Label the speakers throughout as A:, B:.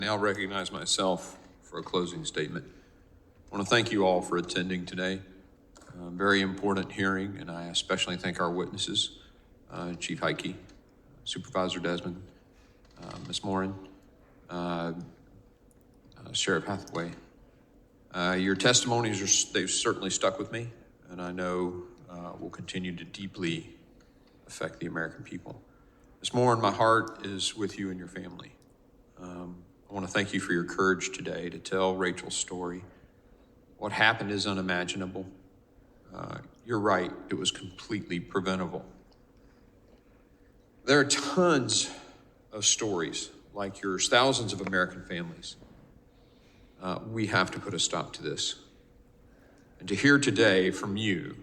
A: Now recognize myself for a closing statement. I want to thank you all for attending today. Very important hearing, and I especially thank our witnesses, Chief Heike, Supervisor Desmond, Ms. Morin, Sheriff Hathaway. Your testimonies, they've certainly stuck with me, and I know will continue to deeply affect the American people. Ms. Morin, my heart is with you and your family. I want to thank you for your courage today to tell Rachel's story. What happened is unimaginable. You're right, it was completely preventable. There are tons of stories like yours, thousands of American families. We have to put a stop to this. And to hear today from you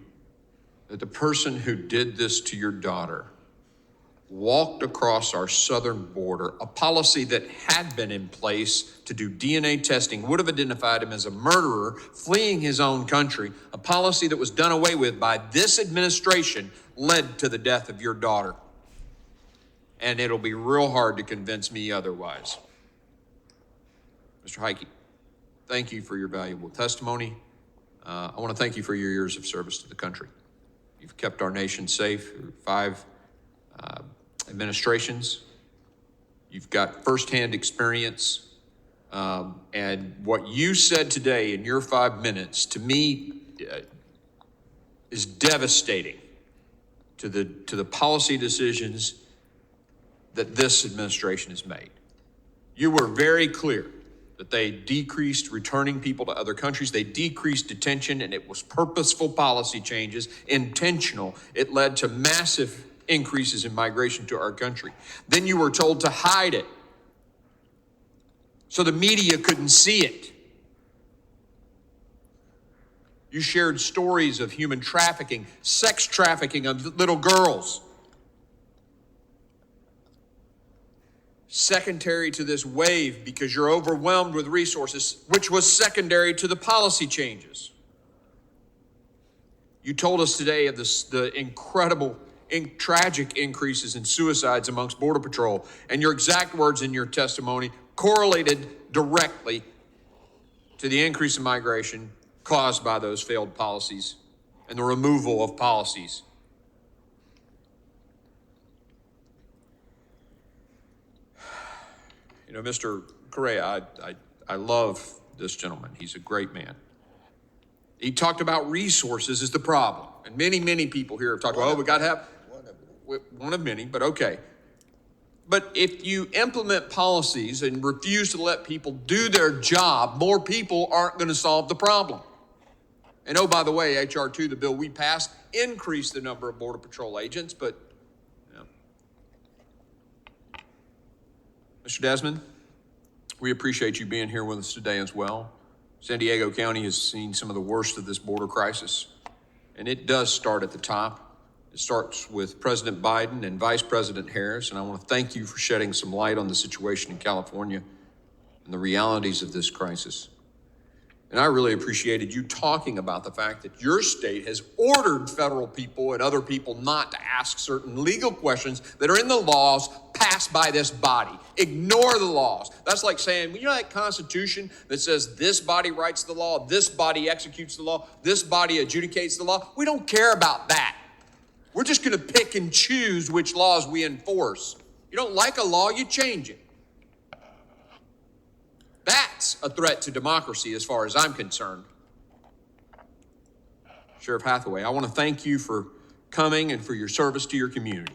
A: that the person who did this to your daughter walked across our southern border, a policy that had been in place to do DNA testing, would have identified him as a murderer fleeing his own country, a policy that was done away with by this administration, led to the death of your daughter. And it'll be real hard to convince me otherwise. Mr. Heike, thank you for your valuable testimony. I want to thank you for your years of service to the country. You've kept our nation safe through 5 administrations. You've got firsthand experience. And what you said today in your 5 minutes, to me, is devastating to the policy decisions that this administration has made. You were very clear that they decreased returning people to other countries. They decreased detention, and it was purposeful policy changes, intentional. It led to massive increases in migration to our country. Then you were told to hide it so the media couldn't see it. You shared stories of human trafficking, sex trafficking of little girls. Secondary to this wave, because you're overwhelmed with resources, which was secondary to the policy changes. You told us today of the incredible, tragic increases in suicides amongst Border Patrol, and your exact words in your testimony correlated directly to the increase in migration caused by those failed policies and the removal of policies. You know, Mr. Correa, I love this gentleman. He's a great man. He talked about resources as the problem. And many people here have talked about, we got to have one of many, but okay. But if you implement policies and refuse to let people do their job, more people aren't going to solve the problem. And oh, by the way, H.R. 2, the bill we passed, increased the number of Border Patrol agents, but Mr. Desmond, we appreciate you being here with us today as well. San Diego County has seen some of the worst of this border crisis, and it does start at the top. It starts with President Biden and Vice President Harris, and I want to thank you for shedding some light on the situation in California and the realities of this crisis. And I really appreciated you talking about the fact that your state has ordered federal people and other people not to ask certain legal questions that are in the laws passed by this body. Ignore the laws. That's like saying, you know that Constitution that says this body writes the law, this body executes the law, this body adjudicates the law? We don't care about that. We're just going to pick and choose which laws we enforce. You don't like a law, you change it. That's a threat to democracy as far as I'm concerned. Sheriff Hathaway, I want to thank you for coming and for your service to your community.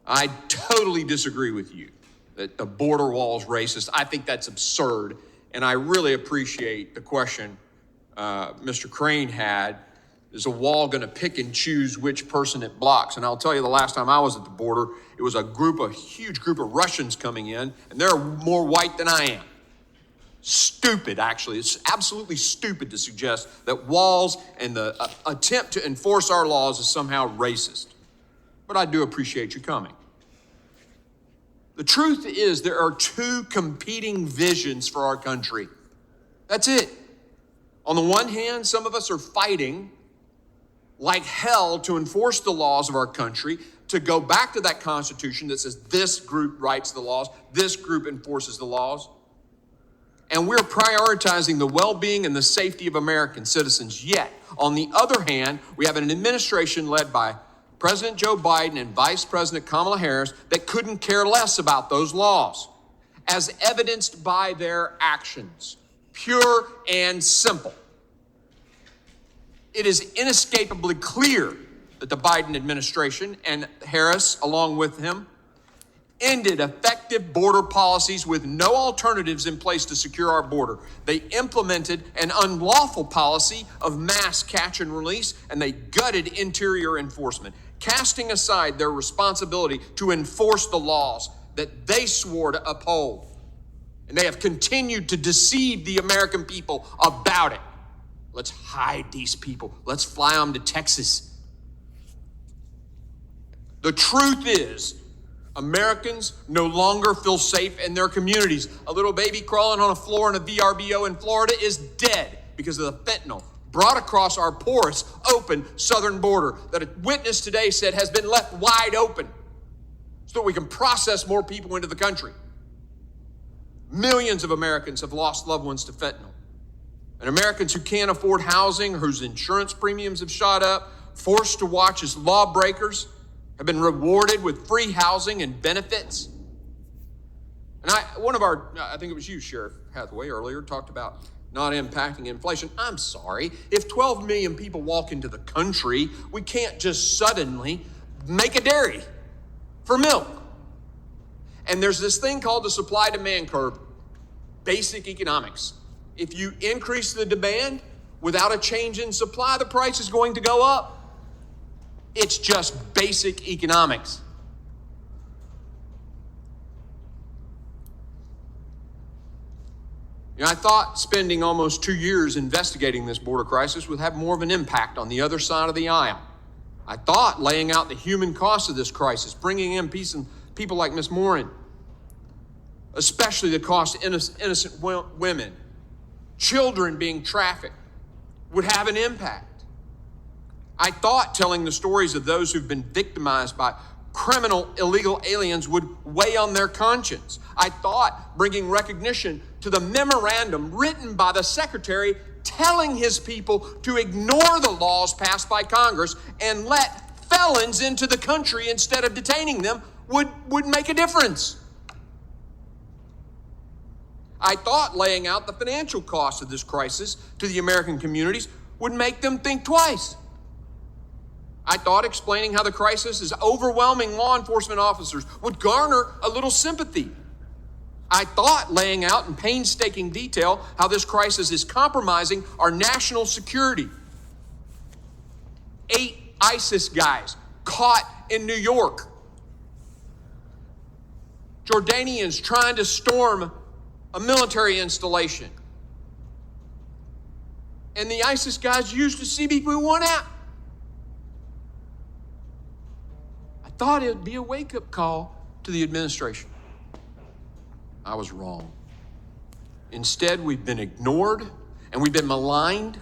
A: I totally disagree with you that the border wall is racist. I think that's absurd, and I really appreciate the question Mr. Crane had. Is a wall going to pick and choose which person it blocks? And I'll tell you, the last time I was at the border, it was a huge group of Russians coming in, and they're more white than I am. Stupid, actually. It's absolutely stupid to suggest that walls and the attempt to enforce our laws is somehow racist. But I do appreciate you coming. The truth is there are 2 competing visions for our country. That's it. On the one hand, some of us are fighting like hell to enforce the laws of our country, to go back to that Constitution that says this group writes the laws, this group enforces the laws. and we're prioritizing the well-being and the safety of American citizens. Yet, on the other hand, we have an administration led by President Joe Biden and Vice President Kamala Harris that couldn't care less about those laws, as evidenced by their actions, pure and simple. It is inescapably clear that the Biden administration and Harris, along with him, ended effective border policies with no alternatives in place to secure our border. They implemented an unlawful policy of mass catch and release, and they gutted interior enforcement, casting aside their responsibility to enforce the laws that they swore to uphold. And they have continued to deceive the American people about it. Let's hide these people. Let's fly them to Texas. The truth is, Americans no longer feel safe in their communities. A little baby crawling on a floor in a VRBO in Florida is dead because of the fentanyl brought across our porous, open southern border that a witness today said has been left wide open so that we can process more people into the country. Millions of Americans have lost loved ones to fentanyl. And Americans who can't afford housing, whose insurance premiums have shot up, forced to watch as lawbreakers, have been rewarded with free housing and benefits. And I think it was you, Sheriff Hathaway, earlier, talked about not impacting inflation. I'm sorry. If 12 million people walk into the country, we can't just suddenly make a dairy for milk. And there's this thing called the supply-demand curve, basic economics. If you increase the demand without a change in supply, the price is going to go up. It's just basic economics. I thought spending almost 2 years investigating this border crisis would have more of an impact on the other side of the aisle. I thought laying out the human cost of this crisis, bringing in people like Ms. Morin, especially the cost of innocent women, children being trafficked, would have an impact. I thought telling the stories of those who've been victimized by criminal illegal aliens would weigh on their conscience. I thought bringing recognition to the memorandum written by the secretary telling his people to ignore the laws passed by Congress and let felons into the country instead of detaining them would make a difference. I thought laying out the financial cost of this crisis to the American communities would make them think twice. I thought explaining how the crisis is overwhelming law enforcement officers would garner a little sympathy. I thought laying out in painstaking detail how this crisis is compromising our national security. 8 ISIS guys caught in New York. Jordanians trying to storm a military installation. And the ISIS guys used the CBP-1 app. I thought it would be a wake-up call to the administration. I was wrong. Instead, we've been ignored and we've been maligned.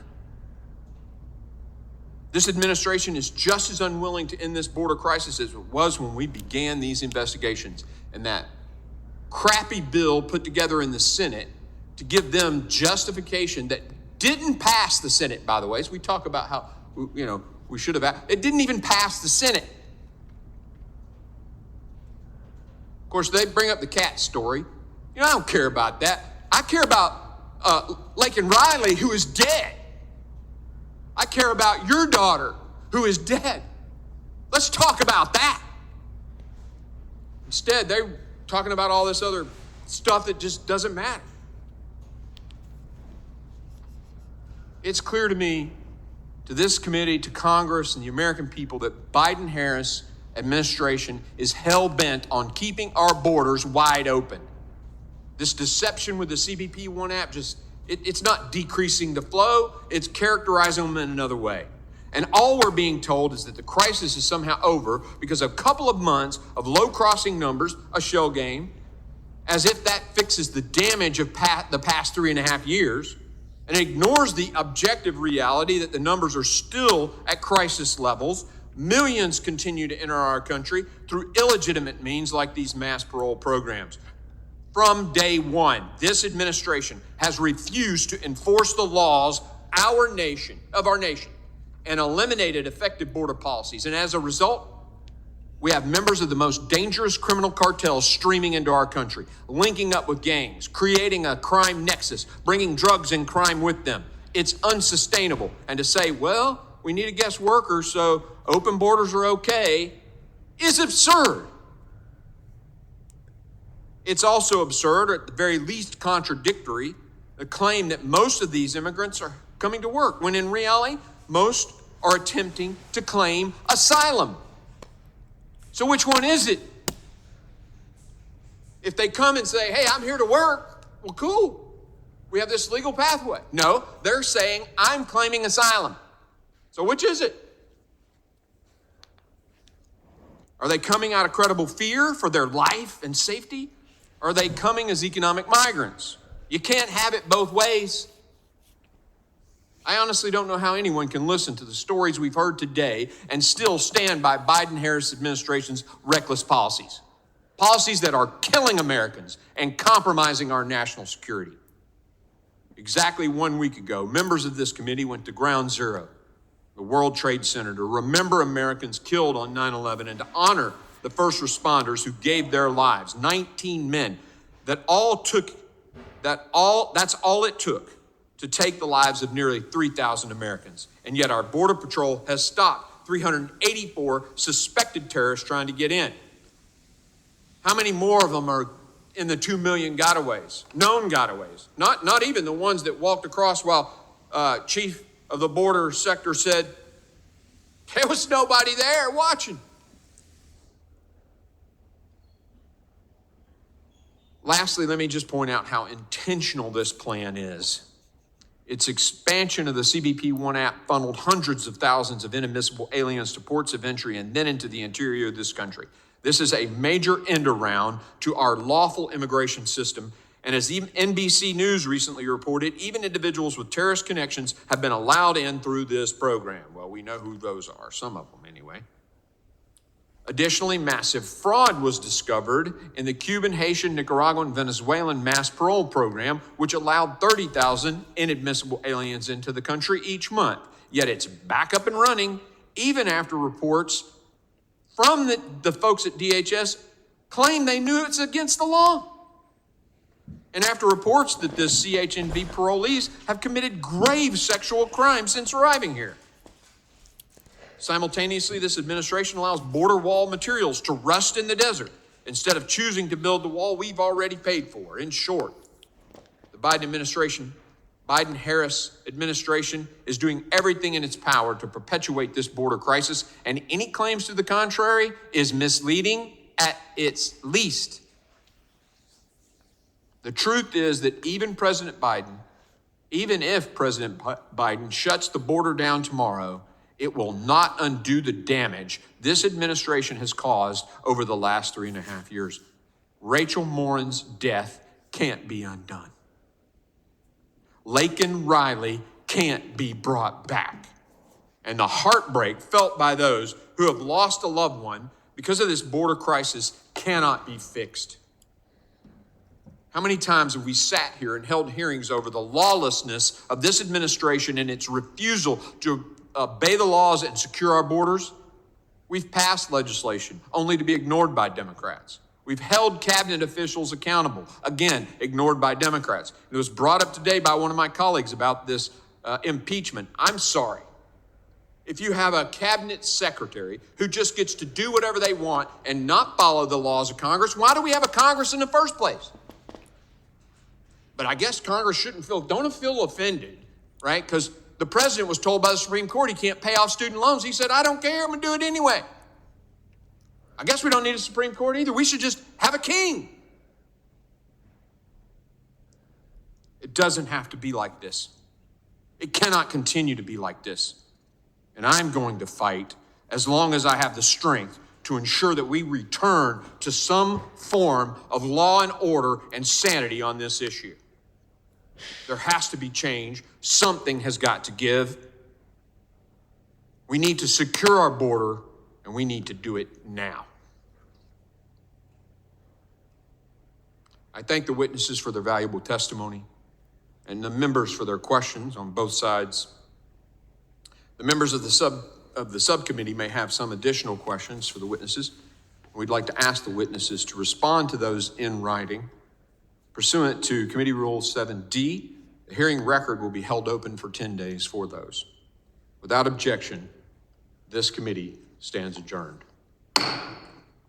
A: This administration is just as unwilling to end this border crisis as it was when we began these investigations. And that crappy bill put together in the Senate to give them justification that didn't pass the Senate, by the way. So we talk about how, we should have, it didn't even pass the Senate. Of course, they bring up the cat story. I don't care about that. I care about Laken Riley, who is dead. I care about your daughter, who is dead. Let's talk about that. Instead, they're talking about all this other stuff that just doesn't matter. It's clear to me, to this committee, to Congress, and the American people that Biden-Harris administration is hell-bent on keeping our borders wide open. This deception with the CBP-1 app it's not decreasing the flow, it's characterizing them in another way. And all we're being told is that the crisis is somehow over because of a couple of months of low crossing numbers, a shell game, as if that fixes the damage of the past 3.5 years, and ignores the objective reality that the numbers are still at crisis levels. Millions continue to enter our country through illegitimate means like these mass parole programs. From day one, this administration has refused to enforce the laws of our nation, and eliminated effective border policies. And as a result, we have members of the most dangerous criminal cartels streaming into our country, linking up with gangs, creating a crime nexus, bringing drugs and crime with them. It's unsustainable. And to say, well, we need a guest worker, so open borders are okay, is absurd. It's also absurd, or at the very least contradictory, the claim that most of these immigrants are coming to work, when in reality, most are attempting to claim asylum. So which one is it? If they come and say, hey, I'm here to work, well, cool. We have this legal pathway. No, they're saying, I'm claiming asylum. So which is it? Are they coming out of credible fear for their life and safety? Or are they coming as economic migrants? You can't have it both ways. I honestly don't know how anyone can listen to the stories we've heard today and still stand by Biden-Harris administration's reckless policies. Policies that are killing Americans and compromising our national security. Exactly 1 week ago, members of this committee went to Ground Zero, the World Trade Center, to remember Americans killed on 9/11 and to honor the first responders who gave their lives, 19 men, that's all it took to take the lives of nearly 3,000 Americans. And yet our Border Patrol has stopped 384 suspected terrorists trying to get in. How many more of them are in the 2 million gotaways, known gotaways? Not even the ones that walked across while Chief of the Border Sector said, there was nobody there watching. Lastly, let me just point out how intentional this plan is. Its expansion of the CBP One app funneled hundreds of thousands of inadmissible aliens to ports of entry and then into the interior of this country. This is a major end around to our lawful immigration system. And as NBC News recently reported, even individuals with terrorist connections have been allowed in through this program. Well, we know who those are, some of them anyway. Additionally, massive fraud was discovered in the Cuban, Haitian, Nicaraguan, Venezuelan mass parole program, which allowed 30,000 inadmissible aliens into the country each month. Yet it's back up and running, even after reports from the folks at DHS claim they knew it's against the law. And after reports that the CHNV parolees have committed grave sexual crimes since arriving here. Simultaneously, this administration allows border wall materials to rust in the desert instead of choosing to build the wall we've already paid for. In short, the Biden-Harris administration is doing everything in its power to perpetuate this border crisis, and any claims to the contrary is misleading at its least. The truth is that even if President Biden shuts the border down tomorrow, it will not undo the damage this administration has caused over the last 3.5 years. Rachel Morin's death can't be undone. Laken Riley can't be brought back. And the heartbreak felt by those who have lost a loved one because of this border crisis cannot be fixed. How many times have we sat here and held hearings over the lawlessness of this administration and its refusal to obey the laws and secure our borders? We've passed legislation only to be ignored by Democrats. We've held cabinet officials accountable, again, ignored by Democrats. It was brought up today by one of my colleagues about this impeachment. I'm sorry. If you have a cabinet secretary who just gets to do whatever they want and not follow the laws of Congress, why do we have a Congress in the first place? But I guess Congress don't feel offended, right? Because the president was told by the Supreme Court he can't pay off student loans. He said, I don't care, I'm gonna do it anyway. I guess we don't need a Supreme Court either. We should just have a king. It doesn't have to be like this. It cannot continue to be like this. And I'm going to fight as long as I have the strength to ensure that we return to some form of law and order and sanity on this issue. There has to be change. Something has got to give. We need to secure our border, and we need to do it now. I thank the witnesses for their valuable testimony and the members for their questions on both sides. The members of the subcommittee may have some additional questions for the witnesses. We'd like to ask the witnesses to respond to those in writing. Pursuant to Committee Rule 7D, the hearing record will be held open for 10 days for those. Without objection, this committee stands adjourned.